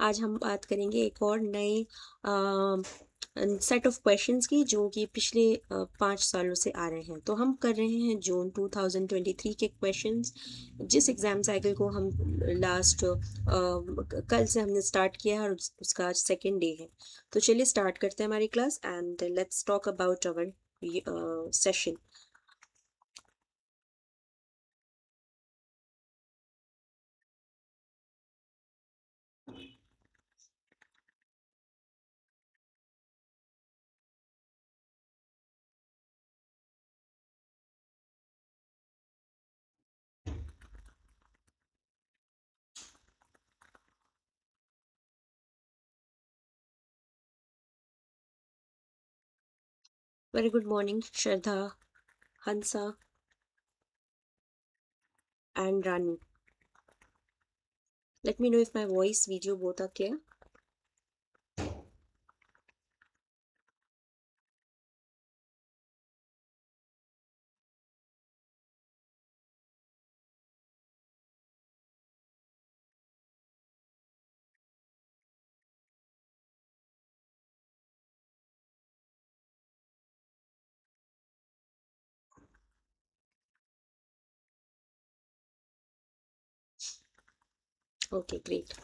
आज हम बात करेंगे एक और नए सेट ऑफ क्वेश्चंस की जो कि पिछले 5 सालों से आ रहे हैं। तो हम कर रहे हैं जून 2023 के क्वेश्चंस, जिस एग्जाम साइकिल को हम लास्ट कल से हमने स्टार्ट किया है और उसका आज सेकेंड डे है। तो चलिए स्टार्ट करते हैं हमारी class and let's talk about our session. Very good morning Shraddha, Hansa and Rani. Let me know if my voice, video both are clear. Okay, great.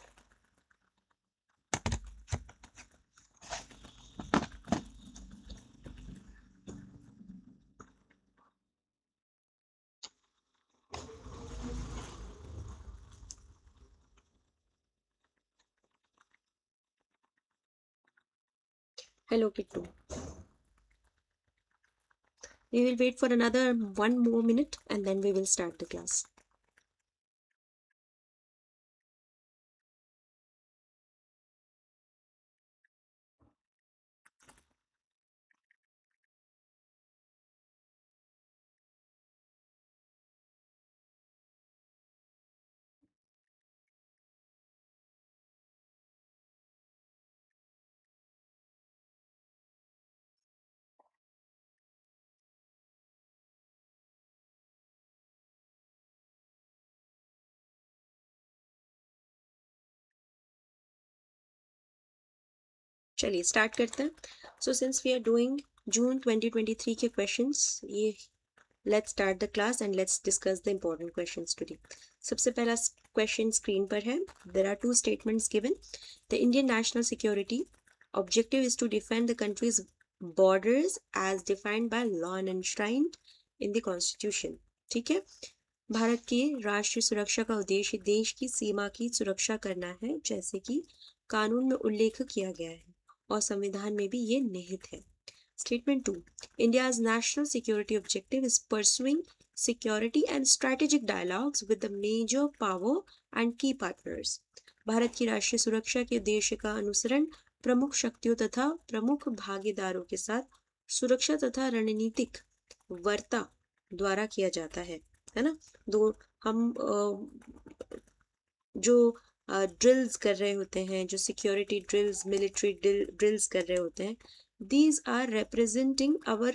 Hello, Kittu. We will wait for another 1 more minute and then we will start the class. चलिए start करते हैं. So since we are doing June 2023 के questions, ये let's start the class and let's discuss the important questions today. सबसे पहला question screen पर है. There are two statements given. The Indian national security objective is to defend the country's borders as defined by law and enshrined in the constitution. ठीक है. भारत की राष्ट्रीय सुरक्षा का उद्देश्य देश की सीमा की सुरक्षा करना है, जैसे कि कानून में उल्लेख किया गया है और संविधान में भी ये निहित है. Statement 2. India's national security objective is pursuing security and strategic dialogues with the major power and key partners. Bharat की राष्ट्रीय सुरक्षा के उद्देश्य का अनुसरण प्रमुख शक्तियों तथा प्रमुख भागीदारों के साथ सुरक्षा तथा रणनीतिक वार्ता द्वारा किया जाता है ना. दो हम जो ड्रिल्स कर रहे होते हैं, जो सिक्योरिटी ड्रिल्स, मिलिट्री ड्रिल्स कर रहे होते हैं, these are representing our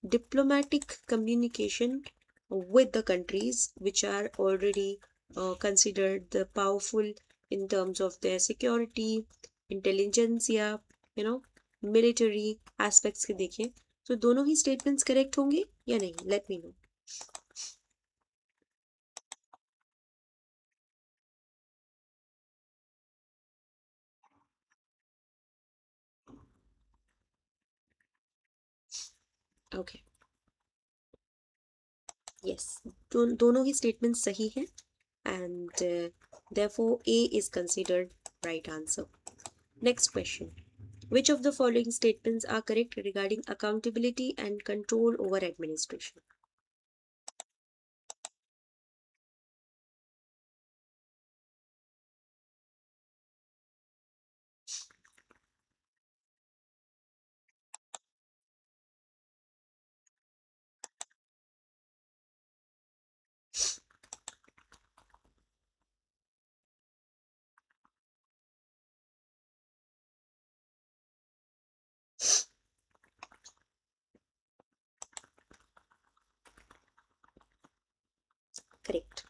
diplomatic communication with the countries which are already considered the powerful in terms of their security, intelligence या military aspects के देखें तो दोनों ही statements correct होंगे या नहीं. Let me know. Okay. Yes, दोनों ही statements सही हैं and therefore A is considered right answer. Next question. Which of the following statements are correct regarding accountability and control over administration? Correct.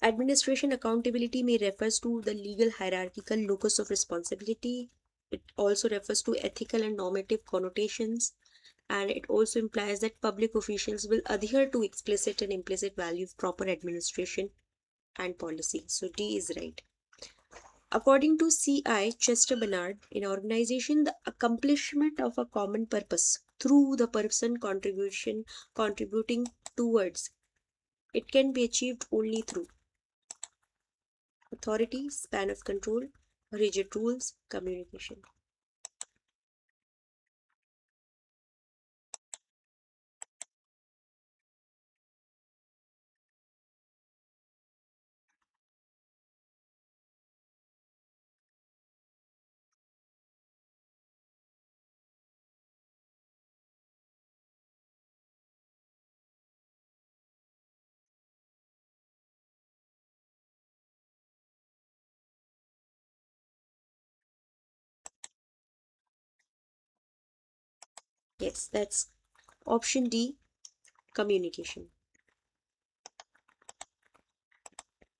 Administration accountability may refers to the legal hierarchical locus of responsibility. It also refers to ethical and normative connotations, and it also implies that public officials will adhere to explicit and implicit values, proper administration and policy. So D is right. According to C.I. Chester Bernard, in organization, the accomplishment of a common purpose through the person contributing towards it can be achieved only through authority, span of control, rigid rules, communication. Yes, that's option D, communication.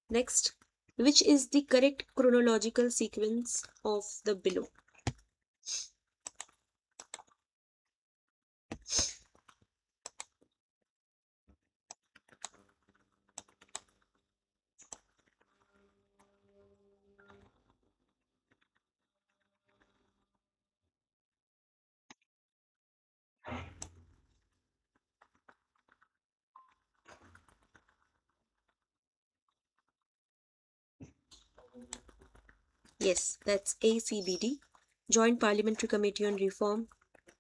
Next, which is the correct chronological sequence of the below? Yes, that's ACBD, Joint Parliamentary Committee on Reform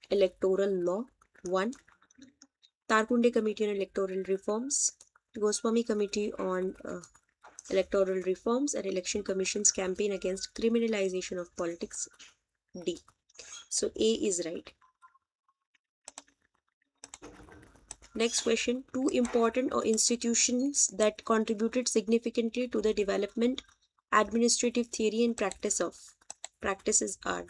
Electoral Law 1, Tarkunde Committee on Electoral Reforms, Goswami Committee on Electoral Reforms, and Election Commission's Campaign Against Criminalization of Politics D. So A is right. Next question. Two important institutions that contributed significantly to the development, administrative theory and practices are.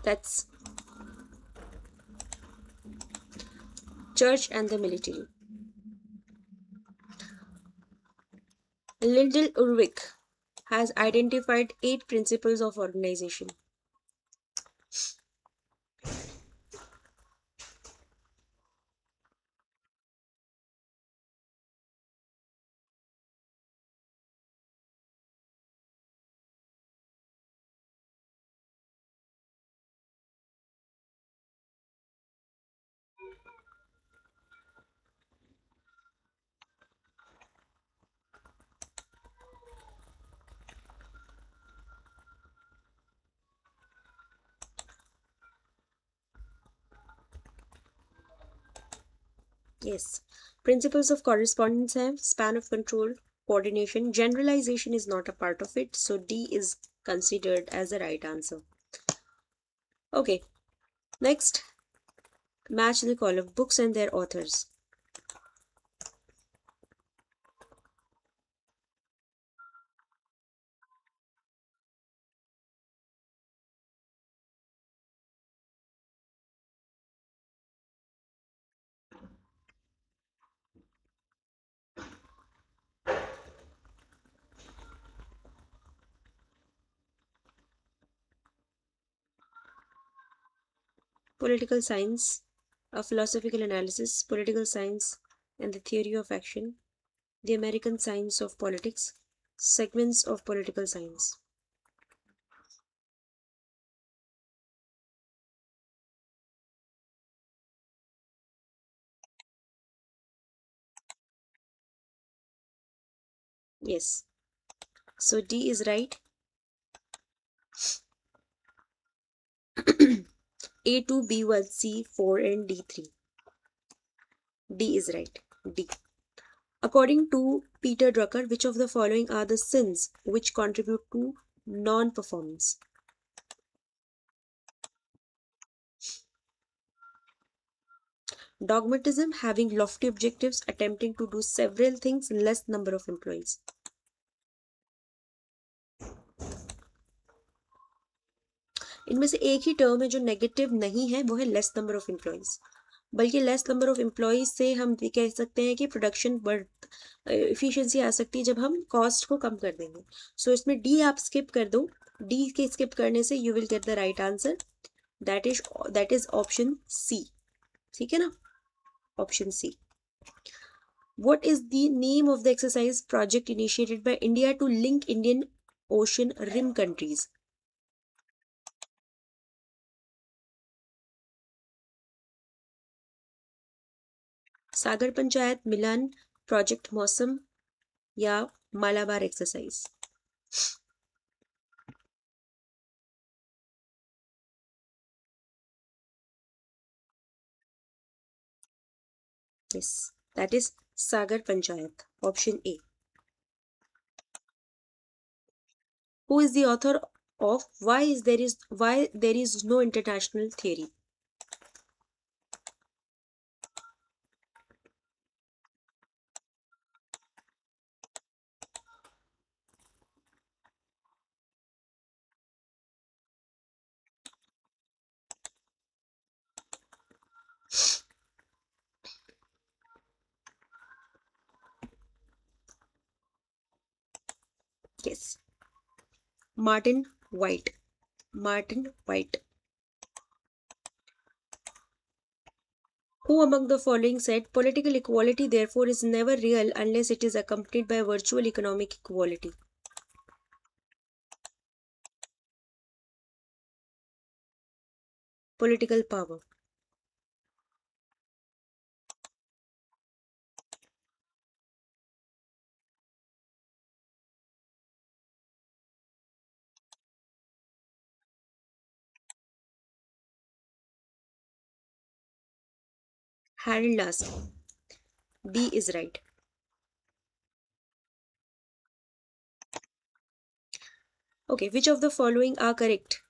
That's church and the military. Lyndall Urwick has identified 8 principles of organization. Yes. Principles of correspondence have span of control, coordination. Generalization is not a part of it, so D is considered as the right answer. Okay. Next, match the column books and their authors. Political science, a philosophical analysis, political science and the theory of action, the American science of politics, segments of political science. Yes. So D is right. A2, B1, C4 and D3. D is right. D. According to Peter Drucker, which of the following are the sins which contribute to Non-performance. Dogmatism, having lofty objectives, attempting to do several things in less number of employees. इनमें से एक ही term है जो negative नहीं है, वो है less number of employees. बल्कि लेस नंबर ऑफ एम्प्लॉयज से हम ये कह सकते हैं कि प्रोडक्शन बढ़ इफिशिएंसी आ सकती है जब हम कॉस्ट को कम कर देंगे। सो इसमें डी आप स्किप कर दो। डी के स्किप करने से you will get the right answer, that is option C. ठीक है ना, option C. What is the name of the exercise project initiated by India to link Indian Ocean rim countries? Sagar panchayat Milan, project मौसम या Malabar exercise? Yes, that is Sagar Panchayat, option A. Who is the author of why there is no international theory? Yes, Martin White. Martin White. Who among the following said political equality therefore is never real unless it is accompanied by virtual economic equality? Political power. Harold Laski. D is right. Okay, which of the following are correct?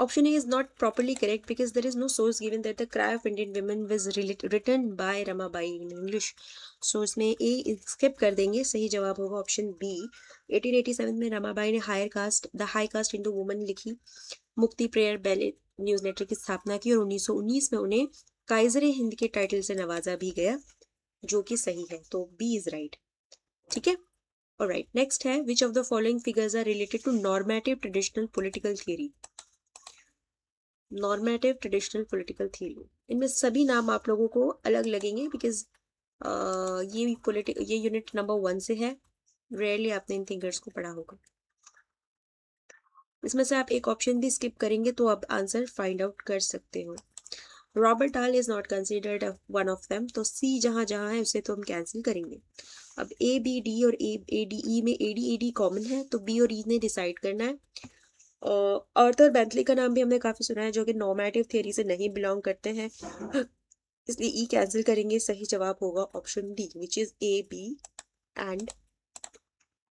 Option A is not properly correct because there is no source given that the cry of Indian women was written by Ramabai in English. So इसमें A skip कर देंगे, सही जवाब होगा option B। 1887 में रमाबाई ने the high cast into woman लिखी, मुक्ति प्रेयर बैले न्यूज नेटवर्क की स्थापना की और 1919 में उन्हें काइजर हिंद के टाइटल से नवाजा भी गया, जो कि सही है। तो B इज राइट। ठीक है, ऑलराइट। नेक्स्ट है, which of the following figures are related to normative traditional political theory? Normative traditional political theory, इनमें सभी नाम आप लोगों को अलग लगेंगे बिकॉज ये यूनिट नंबर 1 से है। रेयरली आपने इन थिंकर्स को पढ़ा होगा। इसमें से आप एक ऑप्शन भी स्किप करेंगे तो आप आंसर फाइंड आउट कर सकते हो। Robert hall is not considered one of them, तो सी जहां जहां है उसे तो हम कैंसिल करेंगे। अब ए बी डी और ए डी ई में ए डी कॉमन है, तो बी और ई ने डिसाइड करना है। आर्थर बेंटली का नाम भी हमने काफी सुना है, जो कि नॉर्मेटिव थियरी से नहीं बिलोंग करते हैं, इसलिए ई कैंसिल करेंगे। सही जवाब होगा option D, which is A B and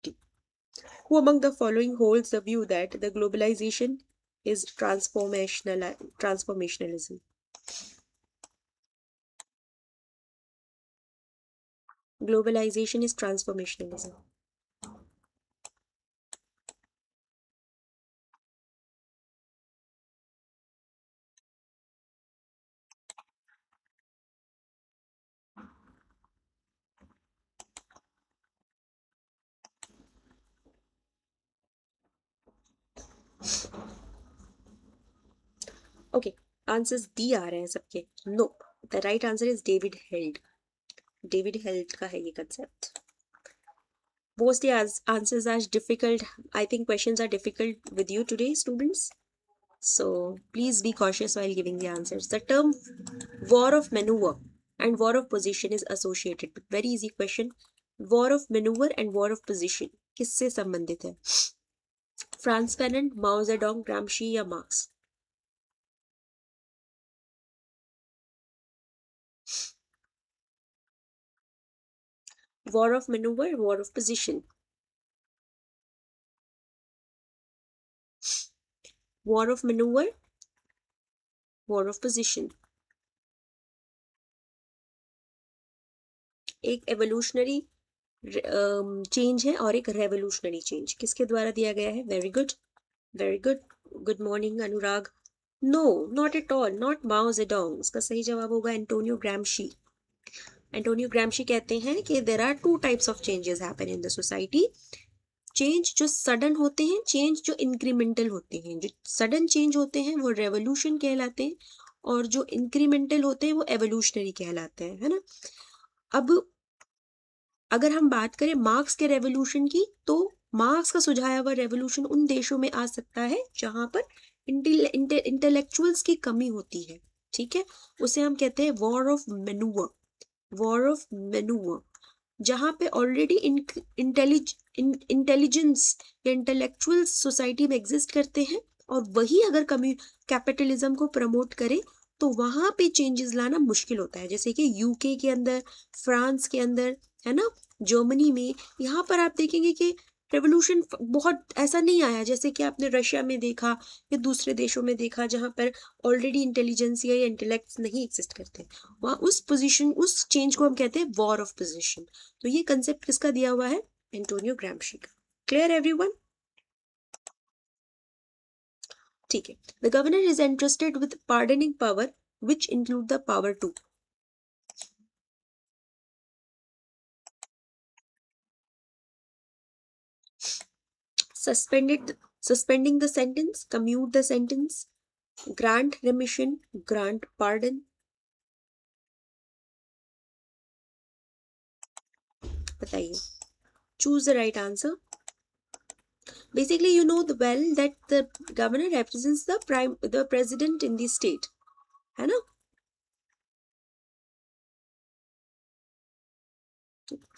D. Who among the following holds the view that the globalization is transformationalism? Globalization is transformationalism. Okay, answers D आ रहे हैं सबके. No, the right answer is David Held. David Held का है ये concept. Mostly as answers are difficult. I think questions are difficult with you today, students. So please be cautious while giving the answers. The term war of maneuver and war of position is associated with. Very easy question. War of maneuver and war of position किससे संबंधित है? France Fanon, माओ Zedong, ग्रामशी या marks? War of maneuver, war of position. War of maneuver, war of position. एक evolutionary change है और एक revolutionary change. किसके द्वारा दिया गया है? Very good, very good. Good morning Anurag. No, not at all, not Mao Zedong. इसका सही जवाब होगा एंटोनियो ग्रामशी. एंटोनियो ग्रामशी कहते हैं कि there are two types of changes happen in the society. Change जो सडन होते हैं, चेंज जो इंक्रीमेंटल होते हैं. जो सडन चेंज होते हैं वो रेवोल्यूशन कहलाते हैं, और जो इंक्रीमेंटल होते हैं वो एवोल्यूशनरी कहलाते हैं, है ना. अब अगर हम बात करें मार्क्स के रेवोल्यूशन की, तो मार्क्स का सुझाया हुआ रेवोल्यूशन उन देशों में आ सकता है जहां पर इंटेलेक्चुअल्स की कमी होती है. ठीक है, उसे हम कहते हैं war of manoeuvre. War of manoeuvre जहां पे ऑलरेडी इंटेलिजेंस या इंटेलेक्चुअल सोसाइटी में एग्जिस्ट करते हैं, और वही अगर कैपिटलिज्म को प्रमोट करे तो वहां पे चेंजेस लाना मुश्किल होता है. जैसे कि यूके के अंदर, फ्रांस के अंदर, है ना, जर्मनी में. यहाँ पर आप देखेंगे कि रेवोल्यूशन बहुत ऐसा नहीं आया जैसे कि आपने रशिया में देखा या दूसरे देशों में देखा जहां पर ऑलरेडी इंटेलिजेंसिया या इंटेलेक्ट नहीं एग्जिस्ट करते. वहां उस पोजीशन, उस चेंज को हम कहते हैं वॉर ऑफ पोजीशन. तो ये कंसेप्ट किसका दिया हुआ है? एंटोनियो ग्रामशी का. Clear everyone? ठीक है. The governor is entrusted with pardoning power which include the power to. Suspending the sentence, commute the sentence, grant remission, grant pardon. बताइए. Choose the right answer. Basically, you know well that the governor represents the president in the state, है ना.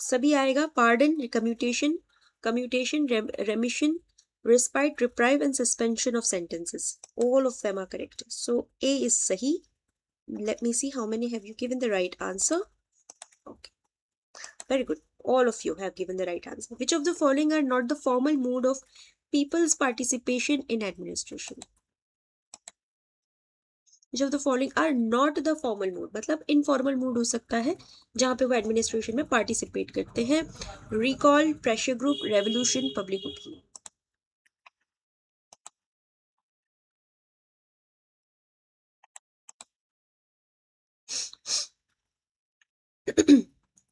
सभी आएगा. Pardon, commutation, remission, respite, reprieve and suspension of sentences. All of them are correct. So A is sahi. Let me see how many have you given the right answer. Okay, very good. All of you have given the right answer. Which of the following are not the formal mode of people's participation in administration? Which of the following are not the formal mode? मतलब informal mood हो सकता है जहां पे वो administration में participate करते हैं. Recall, pressure group, revolution, public opinion.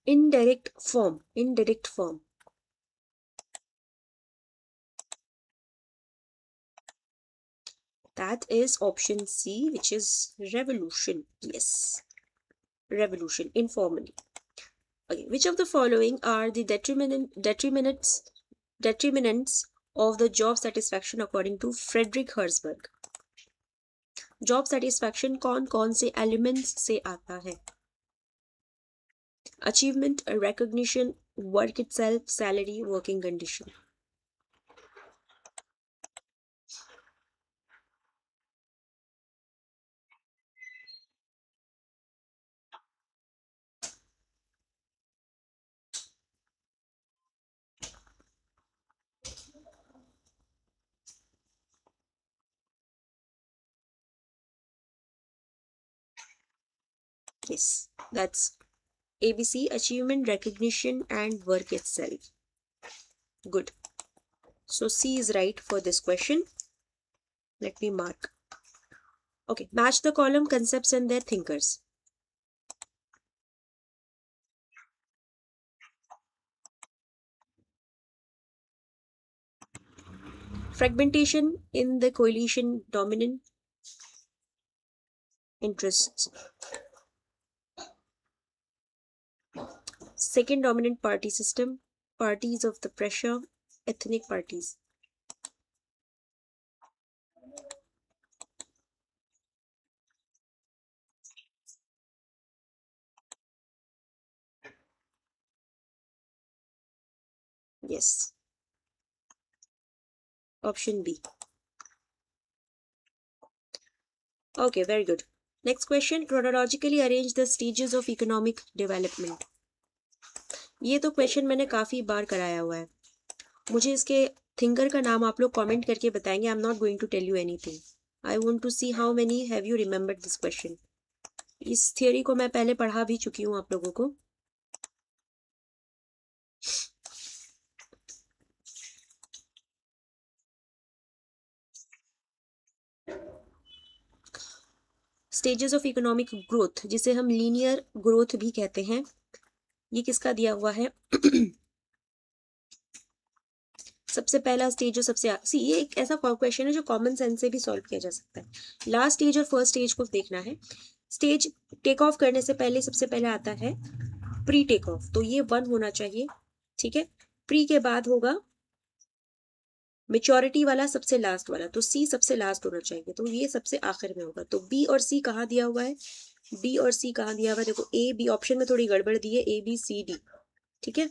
Indirect form. Indirect form. That is option C, which is revolution. Yes, revolution, informally. Okay, which of the following are the determinants of the job satisfaction according to Frederick Herzberg? Job satisfaction कौन कौन से elements से आता है? Achievement, recognition, work itself, salary, working condition. Yes, that's ABC, achievement, recognition, and work itself. Good. So C is right for this question. Let me mark. Okay, match the column concepts and their thinkers. Fragmentation in the coalition dominant. interests. Second dominant party system, parties of the pressure, ethnic parties. Yes, option B. Okay, very good. Next question, chronologically arrange the stages of economic development. ये तो question मैंने काफी बार कराया हुआ है. मुझे इसके thinker का नाम आप लोग कमेंट करके बताएंगे. I am not going to tell you anything. I want to see how many have you remembered this question. इस थियोरी को मैं पहले पढ़ा भी चुकी हूँ आप लोगों को. स्टेजेस ऑफ इकोनॉमिक ग्रोथ, जिसे हम लीनियर ग्रोथ भी कहते हैं, ये किसका दिया हुआ है? सबसे पहला स्टेज जो सबसे सी, ये एक ऐसा क्वेश्चन है जो कॉमन सेंस से भी सॉल्व किया जा सकता है. लास्ट स्टेज और फर्स्ट स्टेज को देखना है. स्टेज टेक ऑफ करने से पहले सबसे पहले आता है प्री टेक ऑफ, तो ये 1 होना चाहिए. ठीक है. प्री के बाद होगा मेच्योरिटी वाला सबसे लास्ट वाला, तो सी सबसे लास्ट होना चाहिए, तो ये सबसे आखिर में होगा. तो बी और सी कहाँ दिया हुआ है? बी और सी कहाँ दिया हुआ है? देखो ए बी ऑप्शन में थोड़ी गड़बड़ दी है, ए बी सी डी. ठीक है.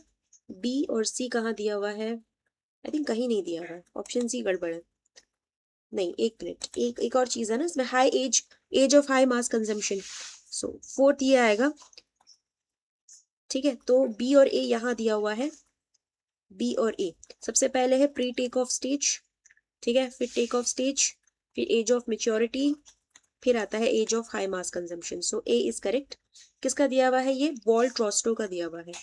बी और सी कहाँ दिया हुआ है? आई थिंक कहीं नहीं दिया हुआ है. ऑप्शन सी गड़बड़ है. नहीं, एक मिनट, एक और चीज है ना इसमें, high age, age of high mass consumption. So fourth ये आएगा. ठीक है. तो बी और ए यहाँ दिया हुआ है. बी और ए सबसे पहले है प्री टेक ऑफ स्टेज. ठीक है. फिर टेक ऑफ स्टेज, फिर एज ऑफ मेच्योरिटी, फिर आता है age of high mass consumption. So A is correct. किसका दिया हुआ है? ये वॉल्ट रॉस्टो का दिया हुआ है.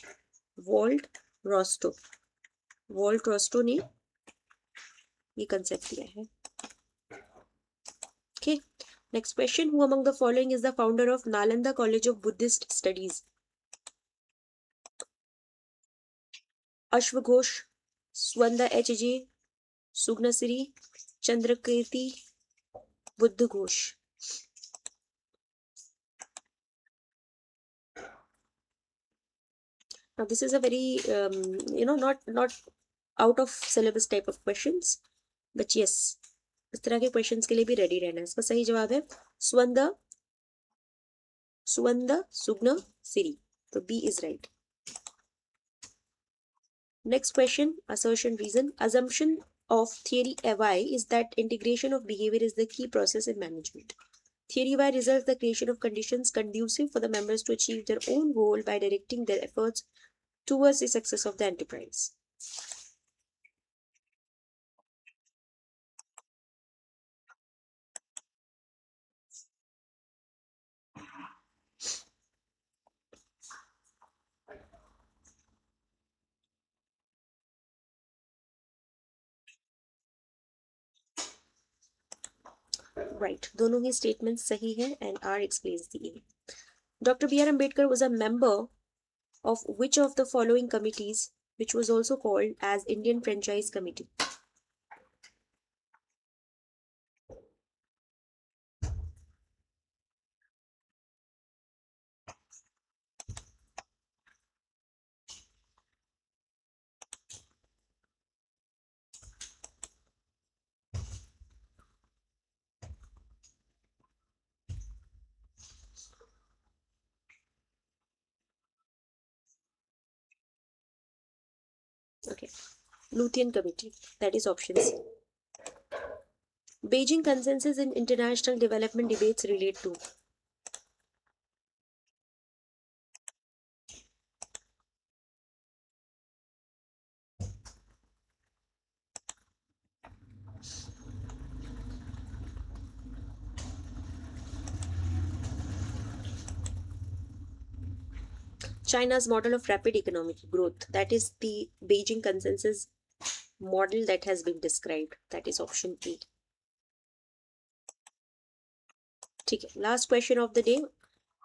वॉल्ट रॉस्टो, वॉल्ट रॉस्टो ने ये कंसेप्ट दिया है. Okay. Next question. Who among the following is the founder of Nalanda College of Buddhist Studies? Ashwa Ghosh, Swanda H.J., Sugnasiri, Chandrakirti, Buddha Ghosh. Now this is a very not out of syllabus type of questions, but yes, इस तरह के questions के लिए भी ready रहना है. इसका सही जवाब है स्वंदा, सुवंदा सुग्ना सिरी. तो B is right. Next question, assertion reason. Assumption of theory Y is that integration of behavior is the key process in management. Theory Y results the creation of conditions conducive for the members to achieve their own goal by directing their efforts towards the success of the enterprise. Right, दोनों ही statements सही हैं and R explains the A. Dr. B.R. Ambedkar was a member of which of the following committees, which was also called as Indian Franchise Committee? Okay, Luthean Committee, that is option C. Beijing consensus in international development debates relate to? China's model of rapid economic growth, that is the Beijing consensus model that has been described, that is option A. ठीक है. Last question of the day.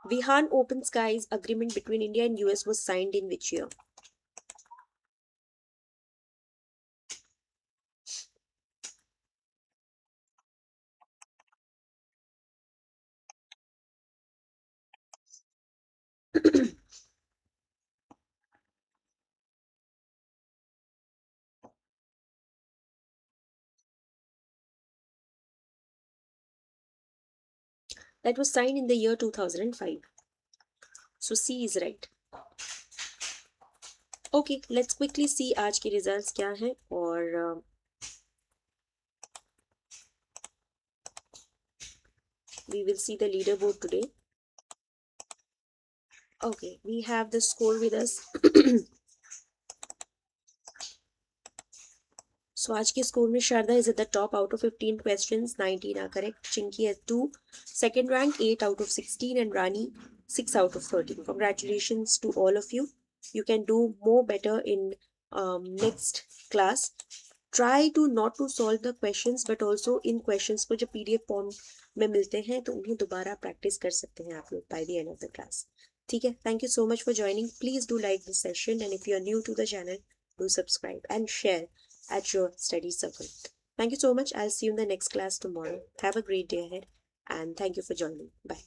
Wuhan Open Skies agreement between India and US was signed in which year? That was signed in the year 2005. So C is right. Okay, let's quickly see आज के results क्या हैं और we will see the leaderboard today. Okay, we have the score with us. So आज के score में Sharda is at the top out of 15 questions, 19 are correct. Chinky has 2. Second rank 8 out of 16 and Rani 6 out of 13. Congratulations to all of you. You can do more better in next class. Try to not to solve the questions but also in questions को जब PDF form में मिलते हैं तो उन्हें दोबारा practice कर सकते हैं आप लोग by the end of the class. ठीक है, thank you so much for joining. Please do like this session and if you are new to the channel, do subscribe and share at your study circle. Thank you so much. I'll see you in the next class tomorrow. Have a great day ahead and thank you for joining. Bye.